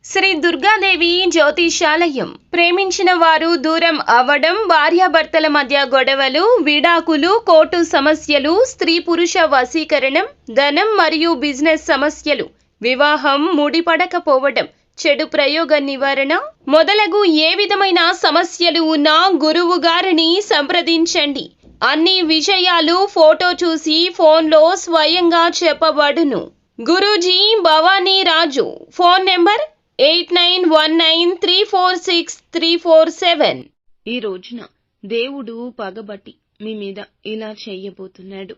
శ్రీ దుర్గాదేవి జ్యోతిషాలయం. ప్రేమించిన వారు దూరం అవ్వడం, భార్యాభర్తల మధ్య గొడవలు, విడాకులు, కోర్టు సమస్యలు, స్త్రీ పురుష వశీకరణం, ధనం మరియు బిజినెస్ సమస్యలు, వివాహం ముడిపడకపోవడం, చెడు ప్రయోగ నివారణ మొదలగు ఏ విధమైన సమస్యలు ఉన్నా గురువు గారిని సంప్రదించండి. అన్ని విషయాలు ఫోటో చూసి ఫోన్లో స్వయంగా చెప్పబడును. గురూజీ భవానీ రాజు. Phone number 8919346347. ఈ రోజున దేవుడు పగబట్టి మీ మీద ఇలా చెయ్యబోతున్నాడు.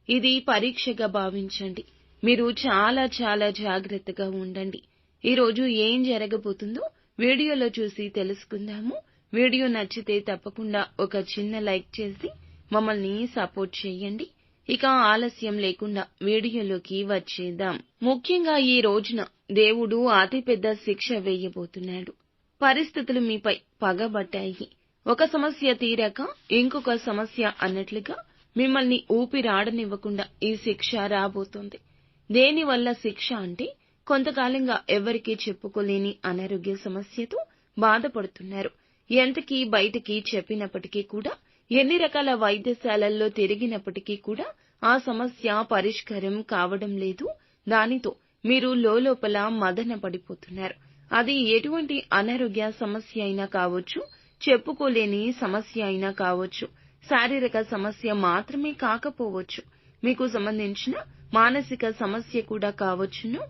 ఇది పరీక్షగా భావించండి. మీరు చాలా చాలా జాగ్రత్తగా ఉండండి. ఈ రోజు ఏం జరగబోతుందో వీడియోలో చూసి తెలుసుకుందాము. వీడియో నచ్చితే తప్పకుండా ఒక చిన్న లైక్ చేసి మమ్మల్ని సపోర్ట్ చేయండి. ఇక ఆలస్యం లేకుండా వీడియోలోకి వచ్చేద్దాం. ముఖ్యంగా ఈ రోజున దేవుడు అతిపెద్ద శిక్ష వేయబోతున్నాడు. పరిస్థితులు మీపై పగబట్టాయి. ఒక సమస్య తీరాక ఇంకొక సమస్య అన్నట్లుగా మిమ్మల్ని ఊపిరాడనివ్వకుండా ఈ శిక్ష రాబోతోంది. దేనివల్ల శిక్ష అంటే కొంతకాలంగా ఎవరికీ చెప్పుకోలేని అనారోగ్య సమస్యతో బాధపడుతున్నారు. ఎంతకీ బయటికి చెప్పినప్పటికీ కూడా, ఎన్ని రకాల వైద్యశాలల్లో తిరిగినప్పటికీ కూడా ఆ సమస్య పరిష్కారం కావడం లేదు. దానితో మీరు లోపల మదన పడిపోతున్నారు. అది ఎటువంటి అనారోగ్య సమస్య అయినా కావచ్చు, చెప్పుకోలేని సమస్య అయినా కావచ్చు, శారీరక సమస్య మాత్రమే కాకపోవచ్చు, మీకు సంబంధించిన మానసిక సమస్య కూడా కావచ్చును,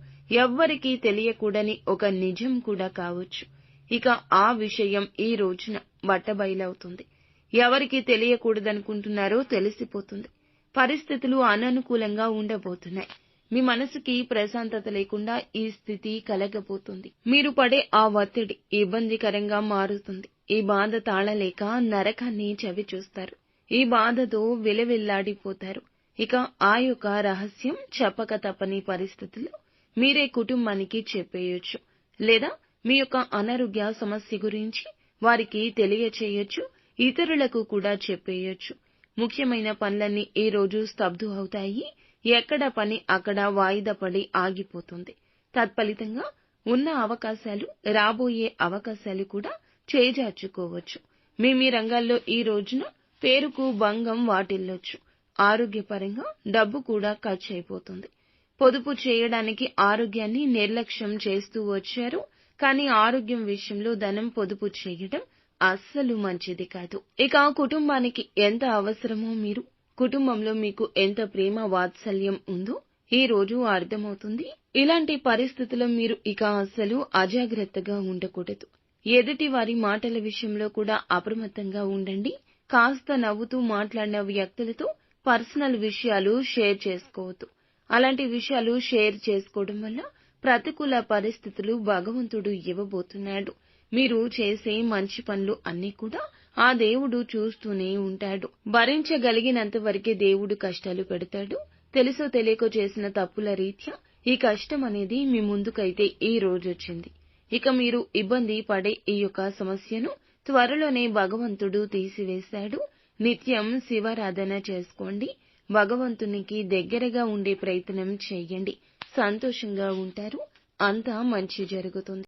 ఎవ్వరికీ తెలియకూడని ఒక నిజం కూడా కావచ్చు. ఇక ఆ విషయం ఈ రోజున బట్టబయలవుతుంది. ఎవరికి తెలియకూడదనుకుంటున్నారో తెలిసిపోతుంది. పరిస్థితులు అననుకూలంగా ఉండబోతున్నాయి. మీ మనసుకి ప్రశాంతత లేకుండా ఈ స్థితి కలగబోతుంది. మీరు పడే ఆ ఒత్తిడి ఇబ్బందికరంగా మారుతుంది. ఈ బాధ తాళలేక నరకాన్ని చవి చూస్తారు. ఈ బాధతో విలవిల్లాడిపోతారు. ఇక ఆ యొక్క రహస్యం చెప్పక తప్పని పరిస్థితుల్లో మీరే కుటుంబానికి చెప్పేయొచ్చు, లేదా మీ యొక్క అనారోగ్య సమస్య గురించి వారికి తెలియచేయొచ్చు, ఇతరులకు కూడా చెప్పేయొచ్చు. ముఖ్యమైన పనులన్నీ ఈ రోజు స్తబ్దు అవుతాయి. ఎక్కడ పని అక్కడ వాయిదా పడి ఆగిపోతుంది. తత్ఫలితంగా ఉన్న అవకాశాలు, రాబోయే అవకాశాలు కూడా చేజార్చుకోవచ్చు. మీ రంగాల్లో ఈ రోజున పేరుకు భంగం వాటిల్లొచ్చు. ఆరోగ్యపరంగా డబ్బు కూడా ఖర్చు అయిపోతుంది. పొదుపు చేయడానికి ఆరోగ్యాన్ని నిర్లక్ష్యం చేస్తూ వచ్చారు. కానీ ఆరోగ్యం విషయంలో ధనం పొదుపు చేయడం అస్సలు మంచిది కాదు. ఇక కుటుంబానికి ఎంత అవసరమో, మీరు కుటుంబంలో మీకు ఎంత ప్రేమ వాత్సల్యం ఉందో ఈ రోజు అర్థమవుతుంది. ఇలాంటి పరిస్థితుల్లో మీరు ఇక అస్సలు అజాగ్రత్తగా ఉండకూడదు. ఎదుటి వారి మాటల విషయంలో కూడా అప్రమత్తంగా ఉండండి. కాస్త నవ్వుతూ మాట్లాడిన వ్యక్తులతో పర్సనల్ విషయాలు షేర్ చేసుకోవద్దు. అలాంటి విషయాలు షేర్ చేసుకోవడం వల్ల ప్రతికూల పరిస్థితులు భగవంతుడు ఇవ్వబోతున్నాడు. మీరు చేసే మంచి పనులు అన్నీ కూడా ఆ దేవుడు చూస్తూనే ఉంటాడు. భరించగలిగినంత వరకే దేవుడు కష్టాలు పెడతాడు. తెలుసో తెలియకో చేసిన తప్పుల రీత్యా ఈ కష్టం అనేది మీ ముందుకైతే ఈ రోజు వచ్చింది. ఇక మీరు ఇబ్బంది పడే ఈ యొక్క సమస్యను త్వరలోనే భగవంతుడు తీసివేశాడు. నిత్యం శివారాధన చేసుకోండి. భగవంతునికి దగ్గరగా ఉండే ప్రయత్నం చేయండి. సంతోషంగా ఉంటారు. అంతా మంచి జరుగుతుంది.